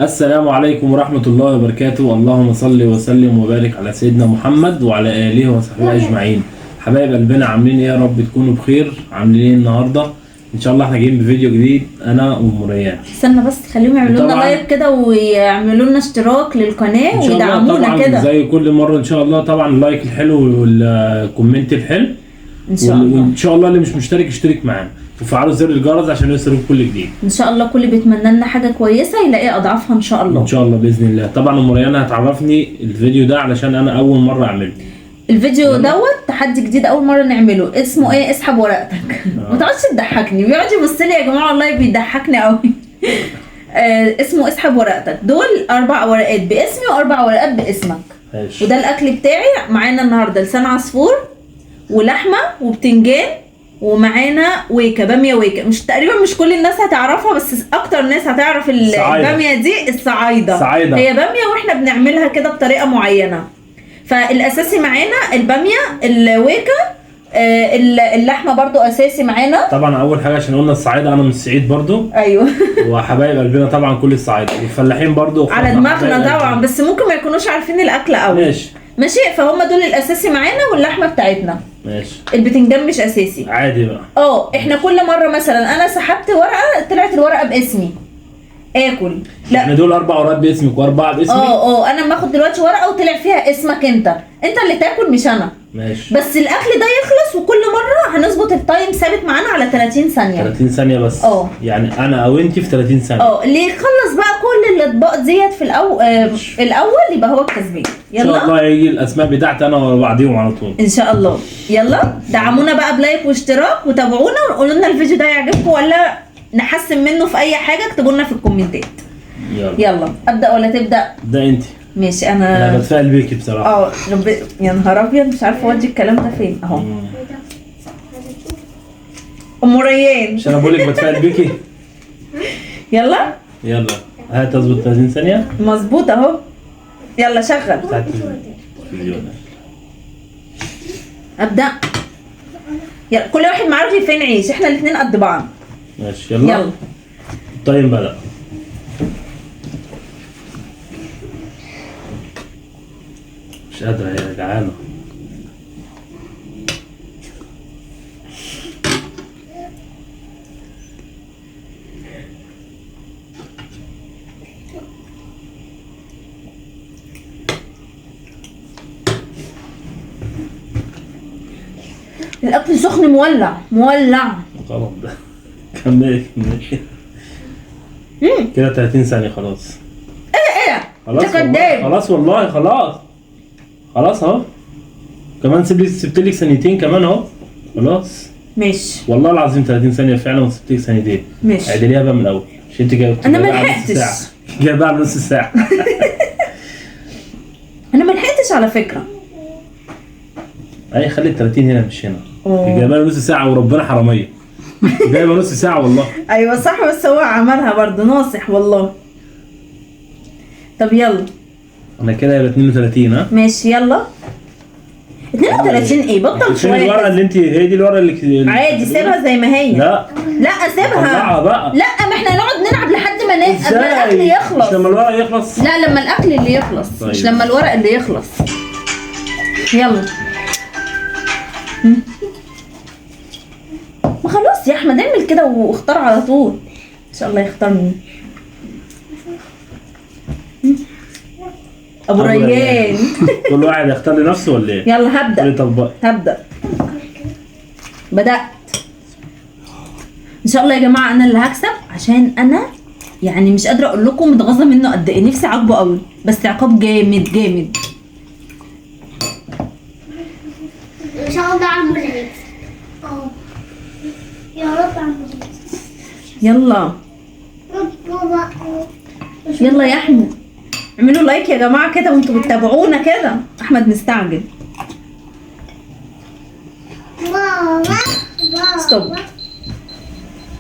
السلام عليكم ورحمة الله وبركاته. اللهم صل وسلم وبارك على سيدنا محمد وعلى آله وصحبه أجمعين. حبايب قلبنا عاملين ايه؟ يا رب تكونوا بخير. عاملين ايه النهارده؟ ان شاء الله احنا جايين بفيديو جديد انا وام ريان. استنى بس خليهم يعملوا لنا لايك كده ويعملوا لنا اشتراك للقناه ويدعمونا كده زي كل مره ان شاء الله. طبعا اللايك الحلو والكومنت الحلو ان شاء الله. وان شاء الله اللي مش مشترك يشترك معانا وفعلوا زر الجرس عشان يوصلوا كل جديد. ان شاء الله كل بيتمنى لنا حاجه كويسه يلاقي اضعافها ان شاء الله. ان شاء الله باذن الله. طبعا ام ريان هتعرفني الفيديو ده علشان انا اول مره اعمله. الفيديو دوت تحدي جديد اول مره نعمله، اسمه ايه؟ اسحب ورقتك. ما تقعدش تضحكني، بيقعد يبص لي يا جماعه والله بيضحكني قوي. اسمه اسحب ورقتك. دول 4 ورقات باسمي و4 ورقات باسمك. ماشي. وده الاكل بتاعي. معانا النهارده لسان عصفور ولحمه وبتنجان ومعانا ويكا، باميه ويكا. مش تقريبا مش كل الناس هتعرفها، بس اكتر ناس هتعرف الباميه دي الصعايده. هي باميه واحنا بنعملها كده بطريقه معينه. فالاساسي معانا الباميه، الويكا، اللحمه برضو اساسي معانا. طبعا اول حاجه عشان قلنا الصعايده، انا من الصعيد برضو. ايوه. وحبايب قلبنا طبعا كل الصعايده والفلاحين برضو على دماغنا طبعا، بس ممكن ما يكونوش عارفين الاكل قوي. ماشي. فهم دول الاساسي معانا واللحمه بتاعتنا. ماشي. البتنجان مش اساسي عادي بقى. احنا كل مره مثلا انا سحبت ورقه طلعت الورقه باسمي اكل. لا يعني دول 4 ورقات باسمك و4 باسمي. انا باخد دلوقتي ورقه وطلع فيها اسمك انت اللي تاكل مش انا. ماشي. بس الاكل ده يخلص وكل مره هنظبط التايم ثابت معانا على 30 ثانيه. 30 ثانيه بس. يعني انا او انت في 30 ثانيه. اللي يخلص بقى كل الاطباق ديت في الاول يبقى هو الكسبان. يلا ان شاء الله يجي الاسماء بتاعتي انا وبعديهم على طول ان شاء الله. يلا دعمونا بقى بلايك واشتراك وتابعونا وقولوا لنا الفيديو ده يعجبكم ولا نحسن منه في اي حاجه. اكتبوا لنا في الكومنتات. يلا ابدا ولا تبدا؟ ابدا انت. ماشي. انا بتفائل بيكي بصراحه. يا نهار ابيض مش عارفه اودي الكلام ده فين. اهو ام ريان. مش انا بقول لك بتفائل بيكي. يلا هات تظبط 30 ثانيه. مظبوط اهو. يلا شغل. ابدا. يلا كل واحد معاه رغيفين عيش، احنا الاثنين قد بعض. ماشي. يلا التايم بدأ. مش قادرة، هي جعانة. الاكل سخن مولع. غلط ده. كمل. كده 30 ثانية خلاص. ايه خلاص والله خلاص اهو. كمان سبت لك ثانيتين كمان اهو. خلاص ماشي. والله العظيم 30 ثانية فعلا وسبت لك ثانيتين. ماشي. عدليها بقى من الاول عشان انت جايبه. انا ما لحقتش. جايبها على نص ساعة. انا ما لحقتش على فكرة. اي خلي ال 30 هنا مش هنا. جايبها نص ساعة وربنا حرامية. جايبه نص ساعة والله. ايوه صح، بس هو عملها برضه ناصح والله. طب يلا. انا كده يبقى 32. ها ماشي. يلا 32 ايه؟ بطل شويه. الورقه اللي انت هي دي الورقه اللي عادي سيبها زي ما هي. لا سيبها بقى. لا ما احنا نقعد نلعب لحد ما قبل الاكل يخلص. مش لما الورق يخلص. لا لما الاكل اللي يخلص. طيب. مش لما الورق اللي يخلص. يلا. ما خلاص يا احمد اعمل كده واختار على طول. ان شاء الله يختارني. ابو ريان. كل واحد يختار لنفسه ولا ايه؟ يلا هبدا. بدأت. ان شاء الله يا جماعه انا اللي هكسب، عشان انا يعني مش قادره اقول لكم متغاظه منه قد ايه. نفسي اعاقبه قوي بس عقاب جامد. ان شاء الله عمرو هيكسب. يا رب عمرو يلا يا احمد اعملوا لايك يا جماعه كده وانتوا بتتابعونا كده. احمد مستعجل. ستوب.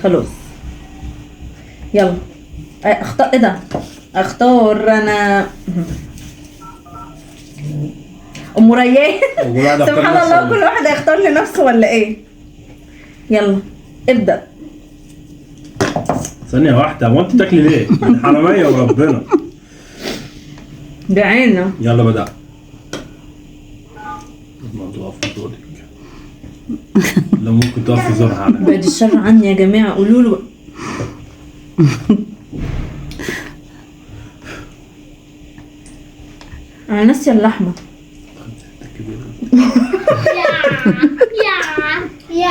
خلاص. يلا اختار. ايه ده؟ اختار انا ام ريان. سبحان الله كل واحد هيختار لنفسه ولا ايه؟ يلا ابدأ. ثانية واحدة، هو انت تاكلي ليه؟ حرامية وربنا. جعانة. يلا بدأ. الموضوع في دورك. لو ممكن تقف زورها على بعد الشر عني يا جماعة، قولوا له. انا ناسية اللحمة. يا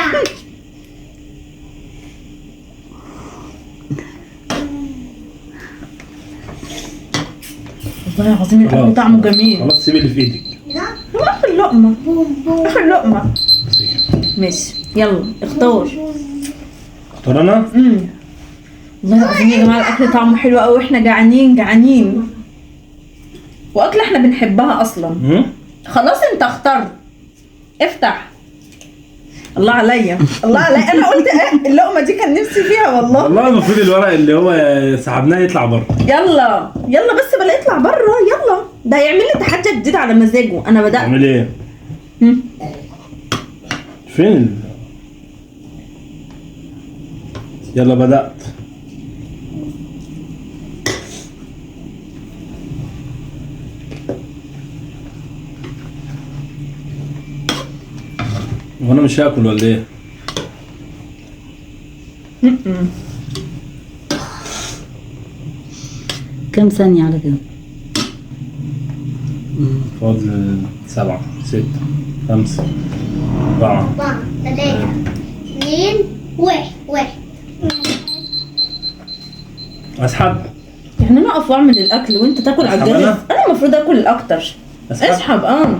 والله العظيم الاكل طعمه جميل. خلاص سيبي اللي في ايدك. هو اخر لقمة. اخر لقمة. ماشي يلا اختار. اختار انا؟ والله العظيم يا جماعة الاكل طعمه حلو قوي، واحنا جعانين واكل احنا بنحبها اصلا. خلاص انت اخترت، افتح. الله عليا الله عليا، انا قلت اللقمه دي كان نفسي فيها والله. والله المفروض الورق اللي هو سحبناه يطلع بره. يلا بس بلا يطلع بره، يلا ده هيعمل لي تحدي جديد على مزاجه. انا بدات اعمل ايه؟ فين يلا بدأت. وانا مش هاكل ولا ايه؟ كم ثانية على كده؟ فاضل 7 6 5 4 3 2 1. اسحب. يعني انا اقف واعمل الاكل وانت تاكل على أسحب الجاهز؟ أنا؟ انا المفروض اكل الاكتر. اسحب.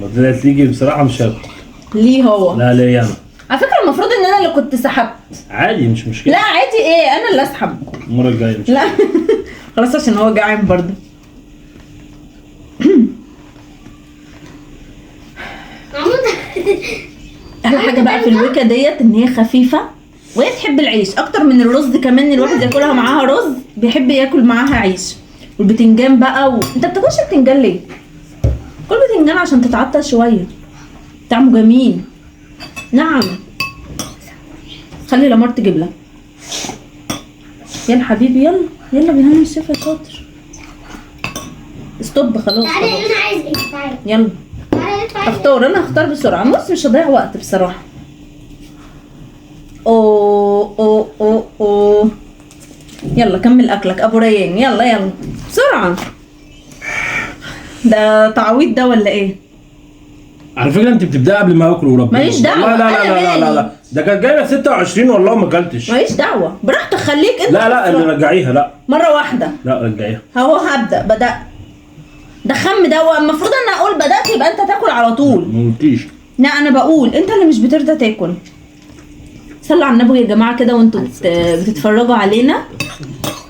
لو طلعت تيجي بصراحة مش هاكل. ليه هو؟ لا ليه انا؟ على فكره المفروض ان انا اللي كنت سحبت. عادي مش مشكلة. لا عادي ايه، انا اللي اسحب المرة الجاية مش لا خلاص عشان هو جعان برضه. احلى حاجه بقى في الويكا ديت ان هي خفيفه، وهي تحب العيش اكتر من الرز كمان. الواحد ياكلها معاها رز، بيحب ياكل معاها عيش. والبتنجان بقى انت بتاكلش بتنجان ليه؟ كل بتنجان عشان تتعطل شويه، طعمه جميل. نعم خلي لمار تجيب لك. يلا حبيبي يلا بينا الشيف يا شاطر. ستوب خلاص. تعالى انا عايز ايه؟ تعالى يلا تعالى اختار. انا هختار بسرعه، بص مش هضيع وقت بصراحه. اوه يلا كمل اكلك ابو ريان. يلا بسرعه. ده تعويض ده ولا ايه؟ على فكرة انت بتبدأ قبل ما اكل وربنا. ماليش دعوة، لا ده كانت جايبة 26 والله ما اكلتش. ماليش دعوه، براحتك خليك انت. لا اللي رجعيها. لا مره واحده. لا رجعيها. هو بدأت. ده خم ده، المفروض ان اقول بدأت يبقى انت تاكل على طول. ما قلتيش. لا انا بقول انت اللي مش بترضى تاكل. صلوا على النبي يا جماعه كده وانتوا بتتفرجوا علينا،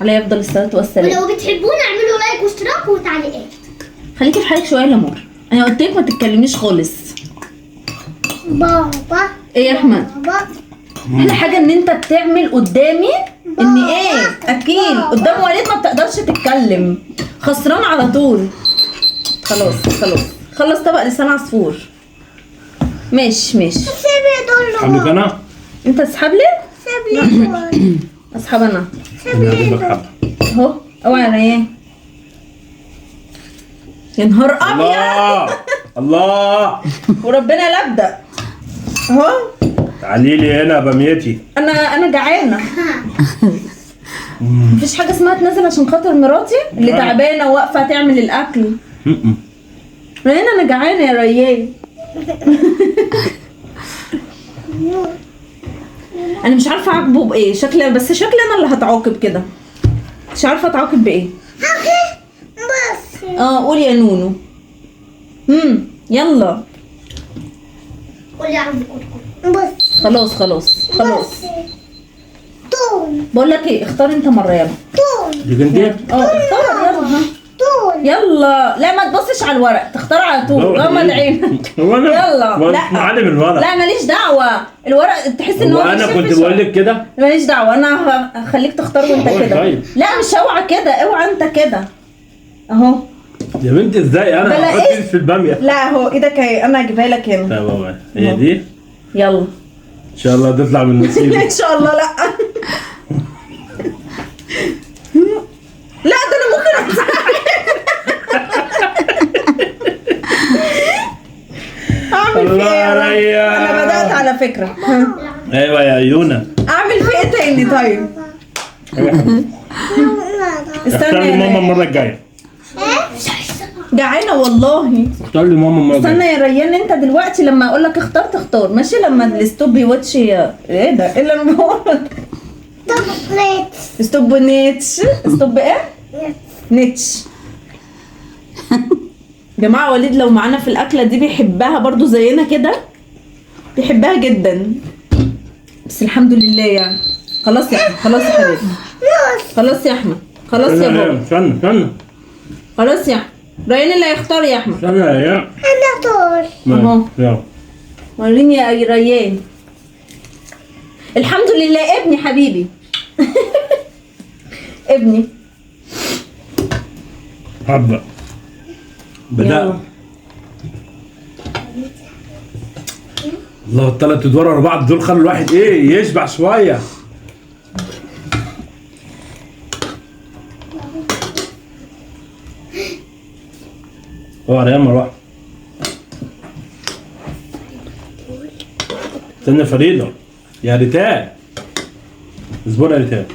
عليه افضل الصلاه والسلام. ولو بتحبونا اعملوا لايك واشتراك وتعليقات. خليكي في حالك شويه يا لمار، انا قلت لك ما تتكلميش خالص. بابا ايه يا احمد؟ بابا احلى حاجه ان انت بتعمل قدامي ان ايه اكيل قدام وليد ما بتقدرش تتكلم، خسران على طول. خلاص خلص طبق لسان عصفور. ماشي سيبي دول حبيبي انا. انت تسحب لي؟ سيبي دول اسحب انا انا هجيب لك حبة. اهو. اوعى يا ريان. يا نهار ابيض الله وربنا لا ابدا اهو. تعالي لي هنا بميتي. انا جعانه. مفيش حاجه اسمها تنزل عشان خاطر مراتي اللي تعبانه وواقفه تعمل الاكل. ريان انا جعانه يا ريان. انا مش عارفه اعاقبه بايه، شكلي انا اللي هتعاقب كده. مش عارفه اتعاقب بايه. بس قولي يا نونو. يلا قولي يا عم كركر. بس خلاص دول بقول لك ايه، اختار انت مره. يلا دي جندية. اختار يلا. دول يلا لا ما تبصش على الورق، تختار على طول. غمض عينك. يلا لا معلم الورق. لا ماليش دعوه. الورق تحس ان هو انا كنت بقول لك كده. ماليش دعوه، انا هخليك تختار وانت كده. طيب. لا مش اوعى كده، اوعى انت كده اهو. يا بنتي ازاي انا بلا هحط إيه؟ في البامية. لا اهو ايدك اهي، انا هجيبها لك هنا. طيب هي دي. يلا ان شاء الله تطلع من نصيبي. ان شاء الله لا. لا ده انا ممكن اعمل الله فيه ايه يا رب؟ عليا. انا بدأت على فكرة. ها. ايوه يا عيونة. اعمل فيه ايه تاني طيب؟ استنى اختار لي يا ماما ريان. المرة الجاية. جعانة والله. اختار لي ماما المرة استنى الجاية. يا ريان، انت دلوقتي لما اقول لك اختار تختار ماشي. لما الستوب يواتش ايه ده؟ ايه اللي انا بقوله؟ ستوب نيتش. ستوب ايه؟ نيتش. جماعة وليد لو معانا في الأكلة دي بيحبها برضو زينا كده، بيحبها جدا. بس الحمد لله يعني. خلاص يا أحمد، خلاص يا حبيبي، خلاص يا أحمد، خلاص يا بابا، استنى استنى خلاص يا أحمد. ريان اللي هيختار يا أحمد. استنى يا انا طول. أهو. يلا. وريني يا ريان. الحمد لله ابني حبيبي. ابني. هبدأ. بدأت. يلا. الله، الثلاث ادوار ورا بعض دول خلوا الواحد ايه يشبع شويه. اوعى يا مروه. استنى فريده يا ريتال. اصبر يا ريتال.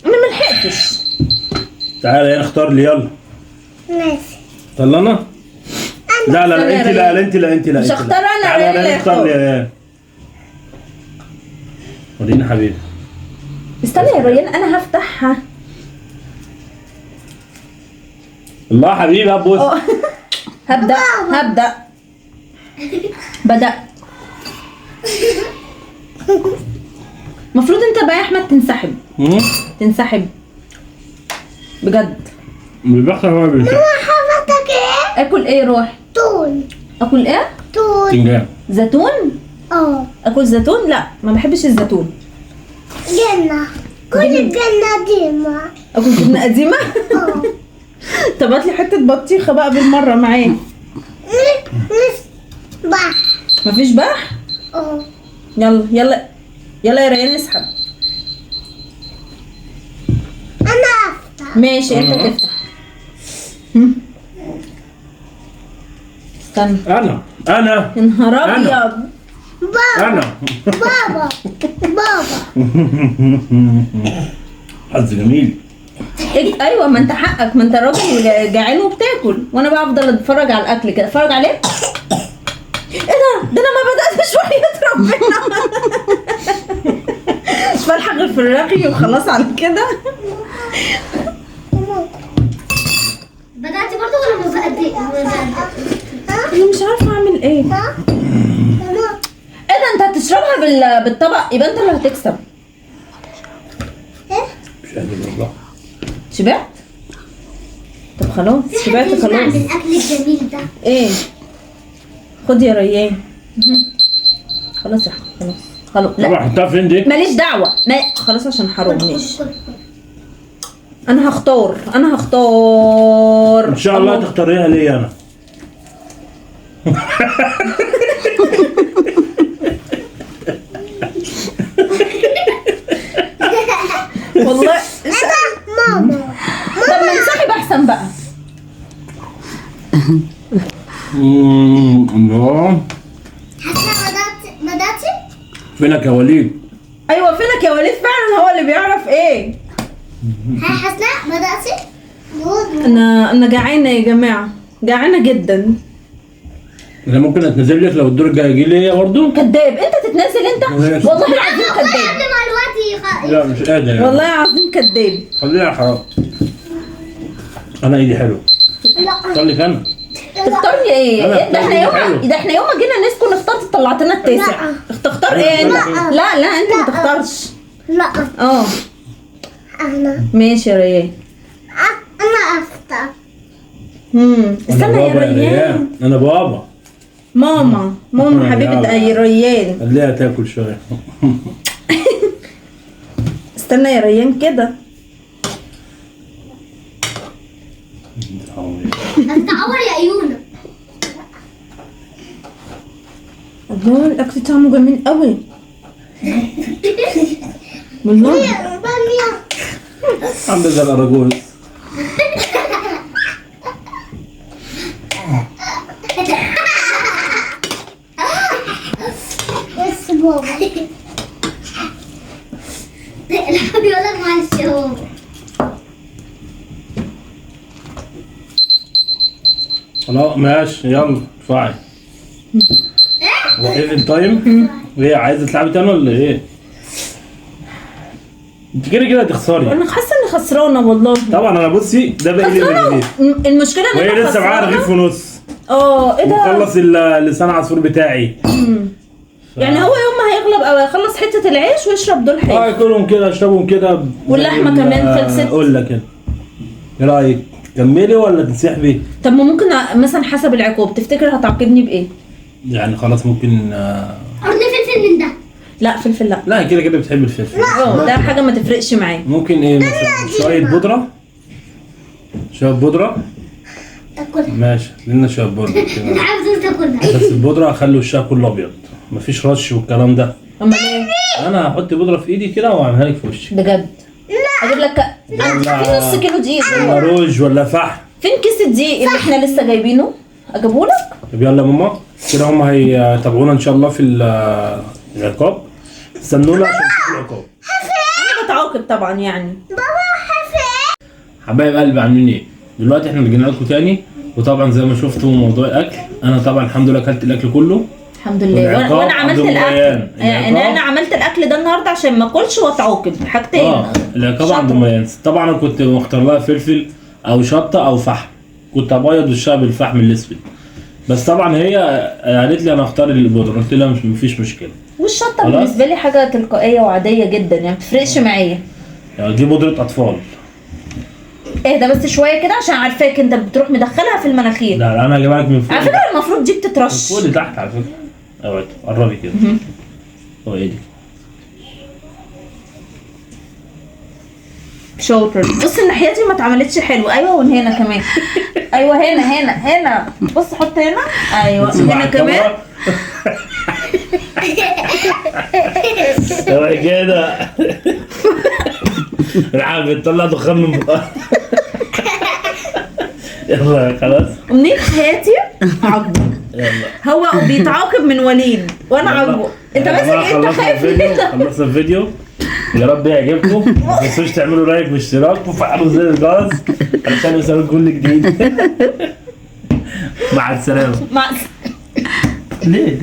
أنا ملحقتش. تعالى يا اختار لي يلا. ماشي. يلا انا. لا لا لا انت لا انت لا انت لا مش انت لا. هختار أنا، تعالى ريان اللي يا اختار لي يختار. يا وريني حبيبي. استنى يا ريان انا هفتحها. الله حبيبي ابوس. اه. هبدأ. بدأت. المفروض انت بقى يا احمد تنسحب. تنسحب بجد. اللي بيحصل هو بينسى. حضرتك ايه؟ اكل ايه روح؟ طول. اكل ايه؟ طول. تنجان. زيتون. اه. اكل زيتون؟ لا ما بحبش الزيتون. جنة. كل الجنة ديما. اكل جبنه قديمه. اه. طب هات لي حته بطيخه بقى بالمره معايا. مش بح. مفيش بح. اه. يلا يلا يلا يا ريان اسحب. انا افتح. ماشي انت تفتح. هم. استنى. انا يا نهار أنا. ابيض. بابا. انا بابا. بابا. حظ جميل. ايوه ما انت حقك، ما انت راجل جعان وبتاكل وانا بقى افضل اتفرج على الاكل كده. اتفرج عليه. ايه ده انا ما بداتش وحياة ربنا. مش بلحق غير في الرغي وخلاص على كده. بدأتي برضه ولا ما بدأتي؟ انا مش عارفه اعمل ايه. ايه ده انت هتشربها بالطبق يبقى انت اللي هتكسب. مش قادر والله. شبعت؟ طب خلاص شبعت خلاص. الأكل الجميل ده. ايه خد يا ريان. خلاص يا أحمد، خلاص خلاص. طبعا لا حطها فين دي؟ ماليش دعوه. خلاص عشان حرام. ماشي انا هختار. ان شاء الله تختاريها لي انا. والله. ماما. طب ما انسحب احسن بقى. الله. حسنا بدأتي؟ فينك يا وليد؟ ايوه فينك يا وليد فعلا، هو اللي بيعرف ايه. هاي حسنا بدأتي؟ انا جعانه يا جماعه، جعانه جدا. انا ممكن اتنزل لك لو الدور الجاي يجي لي برضه؟ كذاب انت تتنازل انت. ماشي. والله العظيم كذاب. قبل ما الوقت لا مش قادر يعني. والله العظيم كذاب. خليها حرام. انا ايدي حلو. لا. خليك انا. تختار لي ايه؟ أنا ده احنا اختار يوم حلو. ده احنا يوم ما جينا نسكن اخترت طلعت لنا التاسع. تختار ايه انت؟ لا. لا انت ما تختارش. لا. اه أنا. ماشي يا ريان. أنا أفتح. انا استنى يا بابا يا ريان. ريان. انا بابا. ماما حبيبه يا ريان. خليها تاكل شويه. استنى يا ريان كده. هتتعور يا عيونك. الله الاكل طعمه جميل قوي والله. بامية. عامل زي الاراجوز. بس بابا. بيقول لك معلش يا بابا. خلاص ماشي يلا ادفعي. هو ايفن تايم؟ ايه عايزه تلعبي تاني ولا ايه؟ انت كده كده هتخسري. انا حاسه اني خسرانه والله. طبعا انا بصي ده باقي لي الرغيف المشكله ان وهي انا لسه معاها خسرانة. رغيف ونص ايه ده؟ وخلص اللسان عصفور بتاعي. يعني هو يوم ما هيغلب او يخلص حته العيش ويشرب دول حاجه. كلهم كده اشربهم كده واللحمة كمان خلصت. اقول لك كده. ايه رايك؟ تكملي ولا تنسحبي؟ طب ما ممكن مثلا حسب العقاب تفتكر هتعاقبني بايه؟ يعني خلاص ممكن قرن فلفل من ده. لا فلفل لا. لا كده كده بتحب الفلفل. ده حاجه ما تفرقش معايا. ممكن ايه مثلا شويه بودره. شويه بودره تاكلها. ماشي لنا شويه بودره انت كده. عاوز تاكلها. بس البودره اخلي وشها كله ابيض مفيش رش والكلام ده. امال ايه؟ انا هحط بودره في ايدي كده واعملها لك في وشك. بجد؟ اجيب لك في نص كيلو دقيق ولا جوه. روج ولا فحم. فين كيس الدقيق اللي احنا لسه جايبينه؟ اجيبه لك؟ طب يلا يا ماما كده هم هيتابعونا ان شاء الله في العقاب. استنونا عشان تشوفوا العقاب. انا بتعاقب طبعا يعني. حبايب قلبي عاملين ايه؟ دلوقتي احنا رجعنا لكم تاني وطبعا زي ما شفتوا موضوع الاكل انا طبعا الحمد لله اكلت الاكل كله. الحمد لله. والعقاب وانا عملت عبد الاكل المريان. يعني العقاب. انا عملت الاكل ده النهارده عشان ما اكلش واتعاقب حاجتين. العقاب شطة. عند ام يانس. طبعا انا كنت مختار لها فلفل او شطه او فحم. كنت ابيض وشها بالفحم الاسود. بس طبعا هي قالت لي انا اختار البودره قلت لها مفيش مشكله. والشطه خلاص. بالنسبه لي حاجه تلقائيه وعاديه جدا يعني ما بتفرقش معايا. يعني دي بودره اطفال. اهدى بس شويه كده عشان عارفاك انت بتروح مدخلها في المناخير. لا انا هجيبها لك من فوق. على فكره المفروض دي بتترش. فوق لتحت على فكره. اوعي قربي كده. هو ايه دي؟ شاطر. بص الناحيه دي ما اتعملتش حلو. ايوه ومن هنا كمان. ايوه هنا بص حط هنا. ايوه بصي مع هنا كمان. الكاميرا. اوعي كده. العاب بتطلع دخان من بقها. يلا خلاص. أمنية حياتي عاقبه. يلا هو بيتعاقب من وليد وانا عاقبه. انت ماسك ايه؟ انت خايف ليه؟ خلصنا الفيديو يا رب يعجبكم. ما تنسوش تعملوا لايك واشتراك وفعلوا زر الجرس علشان يوصلوا كل جديد. مع السلامه. مع ليه